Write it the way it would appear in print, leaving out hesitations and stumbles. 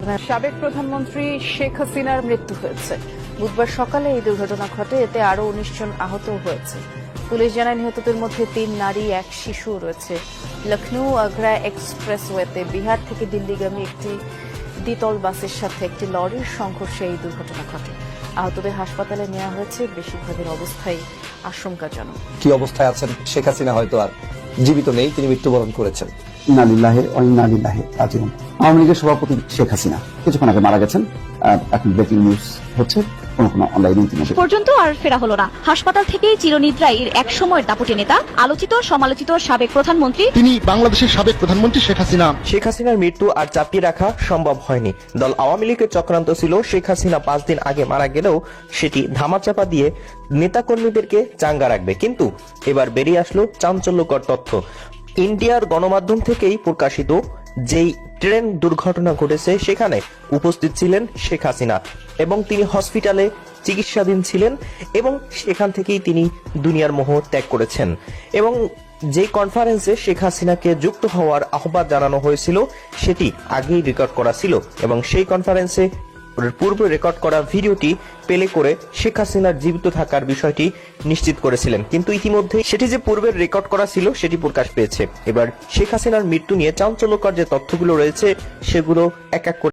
দুর্ঘটনায় সাবেক প্রধানমন্ত্রী শেখ হাসিনার মৃত্যু হয়েছে। বুধবার সকালে এই দুর্ঘটনা ঘটে, এতে আরও 19 জন আহত হয়েছে। পুলিশ জানায় নিহতদের মধ্যে 3 নারী, 1 শিশু রয়েছে। লখনৌ আগ্রা এক্সপ্রেসওয়েতে বিহার থেকে দিল্লিগামী একটি দ্বিতল বাসের সাথে একটি লরির সংঘর্ষে এই দুর্ঘটনা ঘটে। আহতদের হাসপাতালে নেওয়া হয়েছে, বেশিরভাগের অবস্থাই আশঙ্কাজনক। কি অবস্থায় আছেন শেখ হাসিনা হয়তো আর জীবিত নেই, তিনি মৃত্যুবরণ করেছেন। ইন্না লিল্লাহি ওয়া ইন্না ইলাইহি রাজিউন। আওয়ামী লীগের সভাপতি শেখ হাসিনা কিছুক্ষণ আগে মারা গেছেন। এখন ব্রেকিং নিউজ হচ্ছে, কোনো অনলাইনে ইতিমধ্যে পর্যন্ত আর ফেরা হলো না। হাসপাতাল থেকেই চিরনিদ্রায় এক সময়ের দাপুটে নেতা, আলোচিত সমালোচিত সাবেক প্রধানমন্ত্রী। তিনি বাংলাদেশের সাবেক প্রধানমন্ত্রী শেখ হাসিনা। শেখ হাসিনার মৃত্যু আর চাপিয়ে রাখা সম্ভব হয়নি। দল আওয়ামী লীগের চক্রান্ত ছিল শেখ হাসিনা 5 দিন আগে মারা গেলেও সেটি ধামাচাপা দিয়ে নেতাকর্মীদেরকে চাঙ্গা রাখবে। কিন্তু এবার বেরিয়ে আসলো চাঞ্চল্যকর তথ্য। ইন্ডিয়ার গণমাধ্যম থেকেই প্রকাশিত যেই ট্রেন দুর্ঘটনা ঘটেছে সেখানে উপস্থিত ছিলেন শেখ হাসিনা এবং তিনি হসপিটালে চিকিৎসাধীন ছিলেন এবং সেখান থেকেই তিনি দুনিয়ার মোহ ত্যাগ করেছেন। এবং যে কনফারেন্সে শেখ হাসিনাকে যুক্ত হওয়ার আহ্বান জানানো হয়েছিল সেটি আগেই রেকর্ড করা ছিল এবং সেই কনফারেন্সে পূর্বে রেকর্ড করা ভিডিওটি প্লে করে শেখ হাসিনার জীবিত থাকার বিষয়টি নিশ্চিত করেছিলেন। কিন্তু ইতিমধ্যে সেটি যে পূর্বের রেকর্ড করা ছিল সেটি প্রকাশ পেয়েছে। এবার শেখ হাসিনার মৃত্যু নিয়ে চাঞ্চল্যকর যে তথ্যগুলো রয়েছে সেগুলো এক এক করে